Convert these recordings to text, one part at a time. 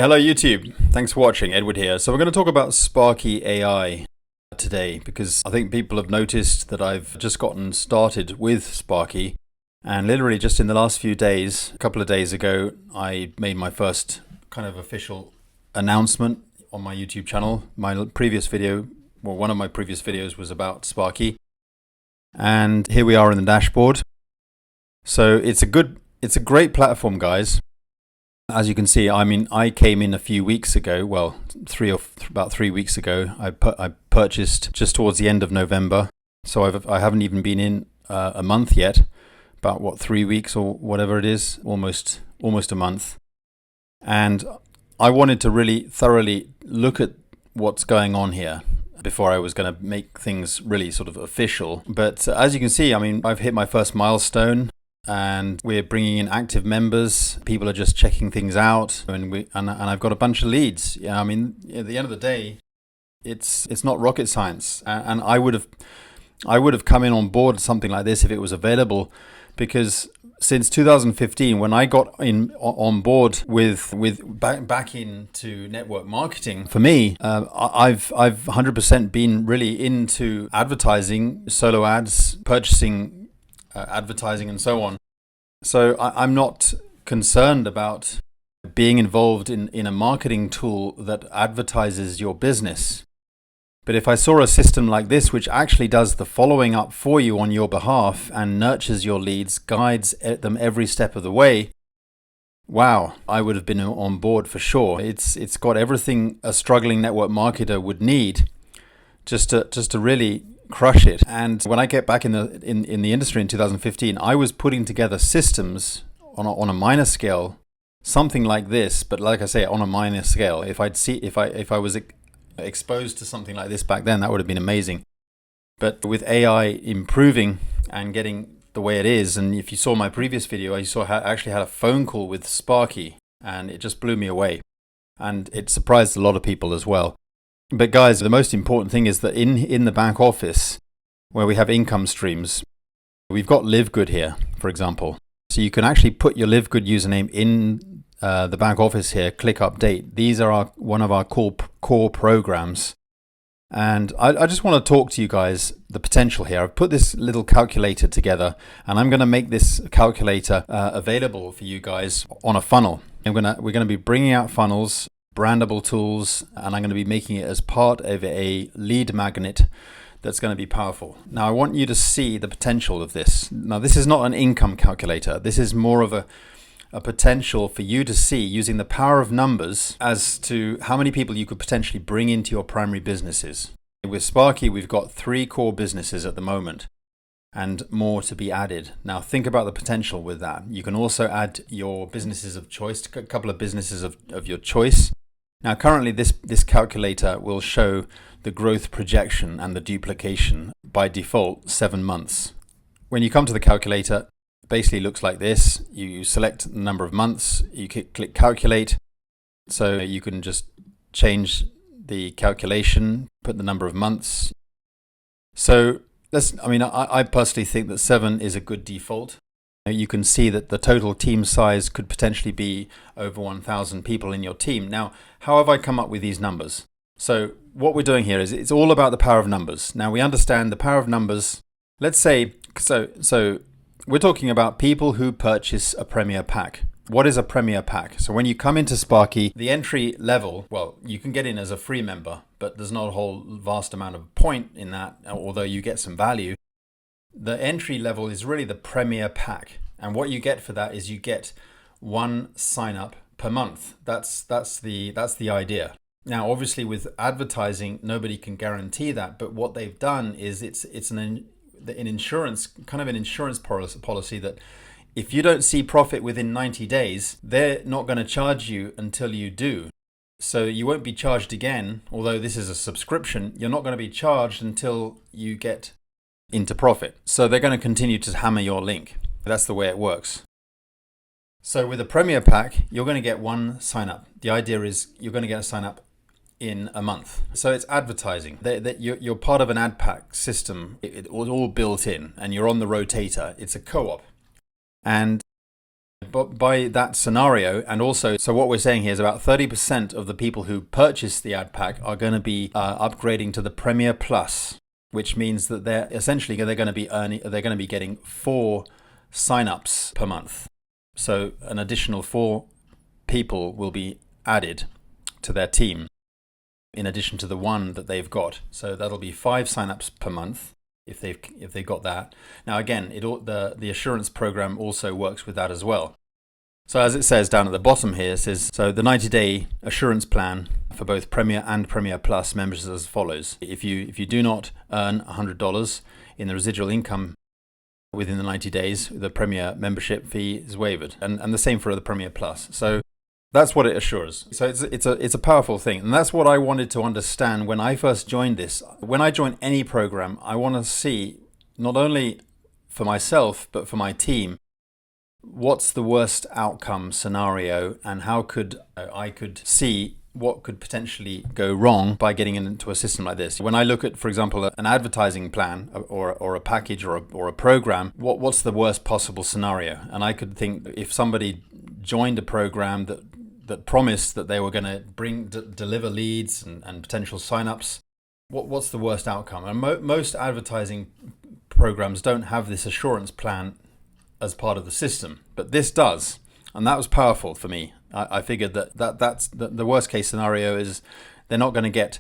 Hello YouTube, thanks for watching, Edward here. So we're going to talk about Sparky AI today because I think people have noticed that I've just gotten started with Sparky, and literally just in the last few days, a couple of days ago, I made my first kind of official announcement on my YouTube channel. My previous video, well, one of my previous videos was about Sparky, and here we are in the dashboard. So it's a great platform, guys. As you can see, I came in a few weeks ago, well, about 3 weeks ago. I purchased just towards the end of November, so I haven't even been in a month yet. About what, 3 weeks or whatever it is, almost a month. And I wanted to really thoroughly look at what's going on here before I was going to make things really sort of official. But as you can see, I've hit my first milestone. And we're bringing in active members. People are just checking things out, and I've got a bunch of leads. Yeah, at the end of the day, it's not rocket science. And I would have come in on board something like this if it was available, because since 2015, when I got on board with back into network marketing, for me, I've 100% been really into advertising, solo ads, purchasing advertising and so on. So I'm not concerned about being involved in a marketing tool that advertises your business. But if I saw a system like this, which actually does the following up for you on your behalf and nurtures your leads, guides them every step of the way, wow, I would have been on board for sure. It's got everything a struggling network marketer would need just to really crush it. And when I get back in the industry in 2015, I was putting together systems on a minor scale, something like this, but like I say, on a minor scale. If I was exposed to something like this back then, that would have been amazing. But with AI improving and getting the way it is, and if you saw my previous video, I actually had a phone call with Sparky, and it just blew me away, and it surprised a lot of people as well. But guys, the most important thing is that in the back office, where we have income streams, we've got LiveGood here, for example. So you can actually put your LiveGood username in the back office here, click update. These are one of our core programs. And I just want to talk to you guys the potential here. I've put this little calculator together, and I'm going to make this calculator available for you guys on a funnel. We're going to be bringing out funnels, brandable tools, and I'm going to be making it as part of a lead magnet that's going to be powerful. Now I want you to see the potential of this. Now this is not an income calculator. This is more of a potential for you to see, using the power of numbers, as to how many people you could potentially bring into your primary businesses. With Sparky, we've got 3 core businesses at the moment, and more to be added. Now think about the potential with that. You can also add your businesses of choice, a couple of businesses of your choice. Now currently this calculator will show the growth projection and the duplication by default 7 months. When you come to the calculator, it basically looks like this. You select the number of months, you click calculate, so you can just change the calculation, put the number of months. So I personally think that 7 is a good default. You can see that the total team size could potentially be over 1,000 people in your team. Now, how have I come up with these numbers? So what we're doing here is it's all about the power of numbers. Now we understand the power of numbers. Let's say, so we're talking about people who purchase a Premier Pack. What is a Premier Pack? So when you come into Sparky, the entry level, well, you can get in as a free member, but there's not a whole vast amount of point in that, although you get some value. The entry level is really the Premier Pack, and what you get for that is you get 1 sign up per month. That's the idea. Now obviously with advertising, nobody can guarantee that, but what they've done is it's an insurance, kind of an insurance policy, that if you don't see profit within 90 days, they're not going to charge you until you do. So you won't be charged again, although this is a subscription. You're not going to be charged until you get into profit. So they're going to continue to hammer your link. That's the way it works. So with a Premier Pack, you're going to get 1 sign up. The idea is you're going to get a sign up in a month. So it's advertising. You're part of an ad pack system. It was all built in, and you're on the rotator. It's a co-op. And But by that scenario, and also, so what we're saying here is about 30% of the people who purchase the ad pack are going to be upgrading to the Premier Plus, which means that they're essentially going to be getting 4 signups per month. So an additional 4 people will be added to their team in addition to the 1 that they've got. So that'll be 5 signups per month if they've got that. Now again, the assurance program also works with that as well. So as it says down at the bottom here, it says, so the 90-day assurance plan for both Premier and Premier Plus members is as follows. If you do not earn $100 in the residual income within the 90 days, the Premier membership fee is waived, and the same for the Premier Plus. So that's what it assures. So it's a powerful thing, and that's what I wanted to understand when I first joined this. When I join any program, I want to see, not only for myself but for my team, what's the worst outcome scenario, and how I could see what could potentially go wrong by getting into a system like this. When I look at, for example, an advertising plan or a package or a program, what's the worst possible scenario? And I could think, if somebody joined a program that promised that they were going to deliver leads and potential signups, what's the worst outcome? And most advertising programs don't have this assurance plan as part of the system, but this does, and that was powerful for me. I figured that's the worst case scenario is they're not going to get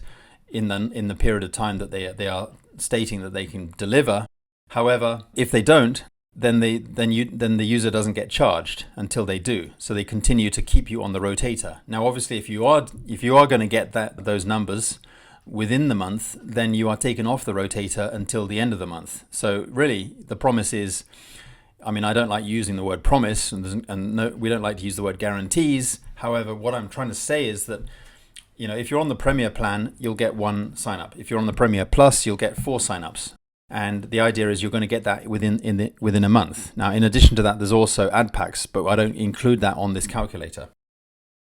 in the period of time that they are stating that they can deliver. However, if they don't, then the user doesn't get charged until they do. So they continue to keep you on the rotator. Now, obviously, if you are going to get those numbers within the month, then you are taken off the rotator until the end of the month. So really, the promise is, I mean, I don't like using the word promise, and no, we don't like to use the word guarantees. However, what I'm trying to say is that, if you're on the Premier plan, you'll get 1 sign up. If you're on the Premier Plus, you'll get 4 signups. And the idea is you're going to get that within a month. Now, in addition to that, there's also ad packs, but I don't include that on this calculator.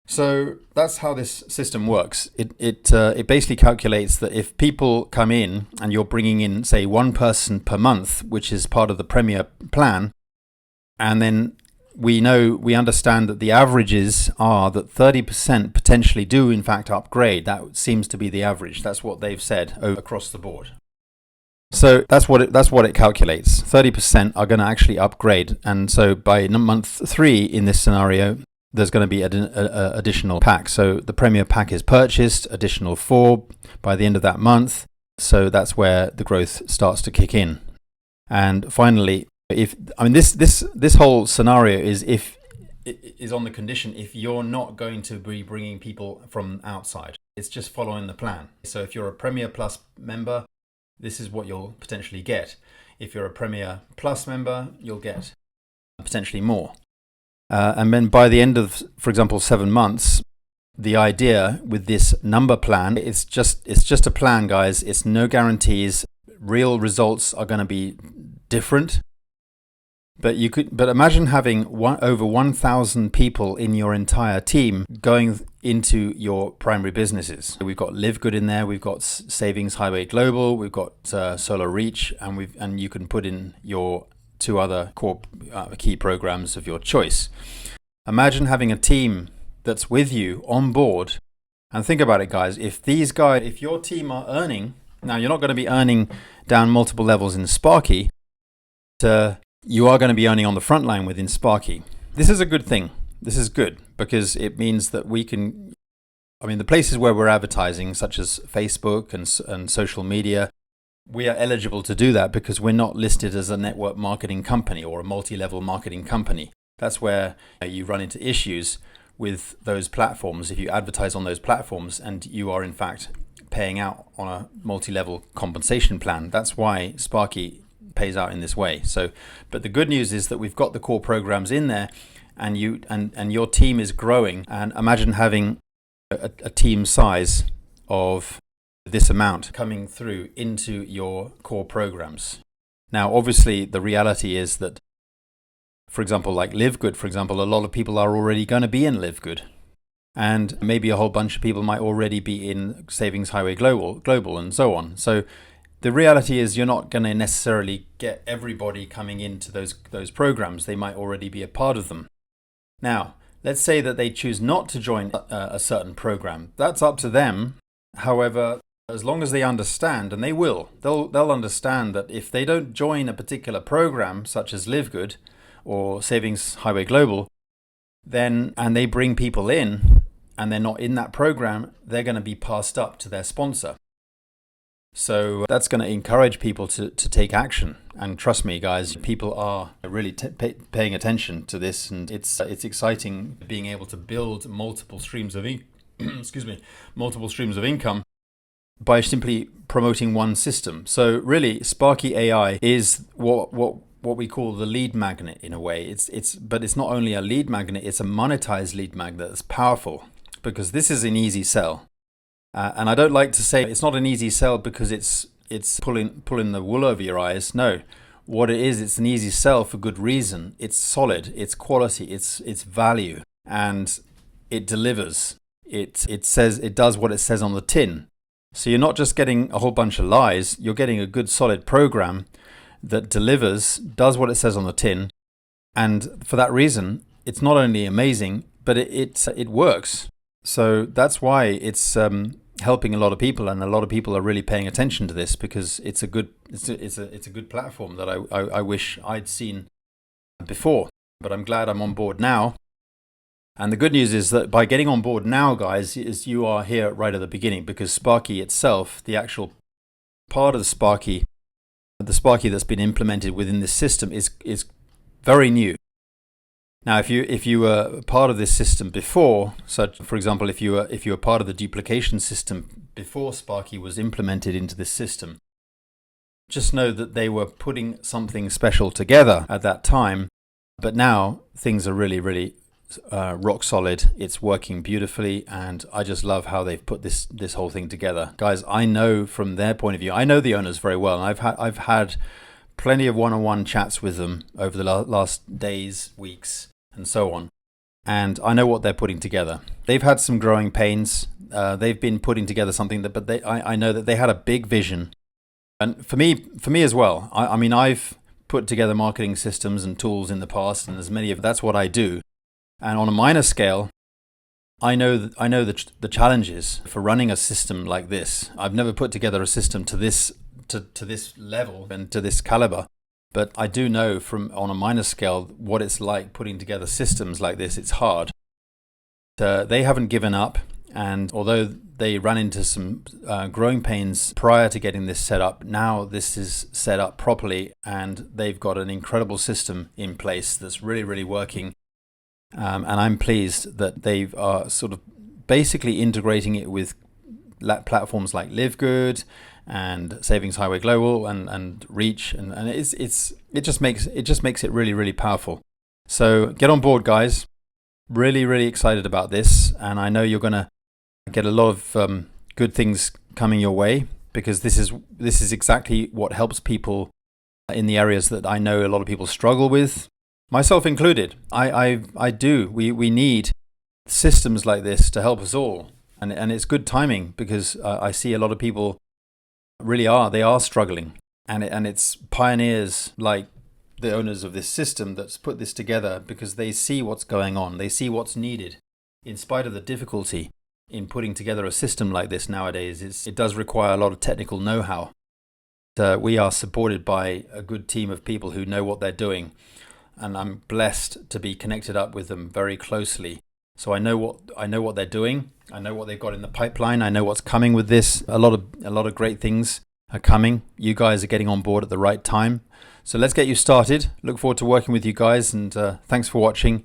So that's how this system works. It basically calculates that if people come in and you're bringing in, say, 1 person per month, which is part of the Premier plan, and then we understand that the averages are that 30% potentially do in fact upgrade. That seems to be the average. That's what they've said across the board. So that's what it calculates. 30% are going to actually upgrade, and so by month 3 in this scenario, there's going to be an additional pack. So the Premier pack is purchased, additional 4 by the end of that month. So that's where the growth starts to kick in. And finally, this whole scenario is on the condition if you're not going to be bringing people from outside. It's just following the plan. So if you're a Premier Plus member, this is what you'll potentially get. If you're a Premier Plus member, you'll get potentially more. And then by the end of, for example, 7 months, the idea with this number plan, it's just a plan, guys. It's no guarantees. Real results are going to be different. But imagine having over 1,000 people in your entire team going into your primary businesses. We've got Live Good in there. We've got Savings Highway Global. We've got Solar Reach, and you can put in your 2 other core key programs of your choice. Imagine having a team that's with you on board, and think about it, guys. If your team are earning, now you're not going to be earning down multiple levels in Sparky. You are going to be earning on the front line within Sparky. This is a good thing. This is good because it means that we can, the places where we're advertising, such as Facebook and social media, we are eligible to do that because we're not listed as a network marketing company or a multi-level marketing company. That's where you run into issues with those platforms if you advertise on those platforms and you are in fact paying out on a multi-level compensation plan. That's why Sparky pays out in this way. So, but the good news is that we've got the core programs in there, and your team is growing. And imagine having a team size of this amount coming through into your core programs. Now, obviously, the reality is that, for example, like Live Good, for example, a lot of people are already going to be in Live Good. And maybe a whole bunch of people might already be in Savings Highway Global and so on. So the reality is you're not going to necessarily get everybody coming into those programs. They might already be a part of them. Now, let's say that they choose not to join a certain program. That's up to them. However, as long as they understand, and they will, they'll understand that if they don't join a particular program, such as Live Good or Savings Highway Global, then, and they bring people in and they're not in that program, they're going to be passed up to their sponsor. So that's going to encourage people to take action. And trust me, guys, people are really paying attention to this, and it's exciting being able to build multiple streams of multiple streams of income by simply promoting one system. So really, Sparky AI is what we call the lead magnet in a way. But it's not only a lead magnet; it's a monetized lead magnet that's powerful, because this is an easy sell. And I don't like to say it's not an easy sell because it's pulling the wool over your eyes. No, what it is, it's an easy sell for good reason. It's solid, it's quality, it's value, and it delivers. It says, it does what it says on the tin. So you're not just getting a whole bunch of lies. You're getting a good solid program that delivers, does what it says on the tin, and for that reason, it's not only amazing, but it works. So that's why it's helping a lot of people, and a lot of people are really paying attention to this, because it's a good platform that I wish I'd seen before. But I'm glad I'm on board now. And the good news is that by getting on board now, guys, is you are here right at the beginning, because Sparky itself, the actual part of the Sparky that's been implemented within this system is very new. Now, if you were part of this system before, so for example, if you were part of the duplication system before Sparky was implemented into this system, just know that they were putting something special together at that time. But now things are really rock solid. It's working beautifully, and I just love how they've put this whole thing together, guys. I know from their point of view, I know the owners very well, and I've had plenty of one-on-one chats with them over the last days, weeks, and so on. And I know what they're putting together. They've had some growing pains. They've been putting together something but I know that they had a big vision. And for me as well, I mean, I've put together marketing systems and tools in the past, and that's what I do. And on a minor scale, I know the challenges for running a system like this. I've never put together a system to this level and to this caliber, but I do know from on a minor scale what it's like putting together systems like this. It's hard. They haven't given up, and although they ran into some growing pains prior to getting this set up, now this is set up properly, and they've got an incredible system in place that's really working. And I'm pleased that they are sort of basically integrating it with platforms like Live Good and Savings Highway Global and Reach, and it just makes it really powerful. So get on board, guys. Really excited about this, and I know you're gonna get a lot of good things coming your way, because this is exactly what helps people in the areas that I know a lot of people struggle with, myself included. We need systems like this to help us all, and it's good timing, because I see a lot of people they are struggling, and it's pioneers like the owners of this system that's put this together, because they see what's going on, they see what's needed. In spite of the difficulty in putting together a system like this nowadays, it does require a lot of technical know-how. We are supported by a good team of people who know what they're doing, and I'm blessed to be connected up with them very closely. So I know what they're doing. I know what they've got in the pipeline. I know what's coming with this. A lot of great things are coming. You guys are getting on board at the right time. So let's get you started. Look forward to working with you guys, and thanks for watching,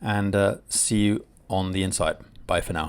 and see you on the inside. Bye for now.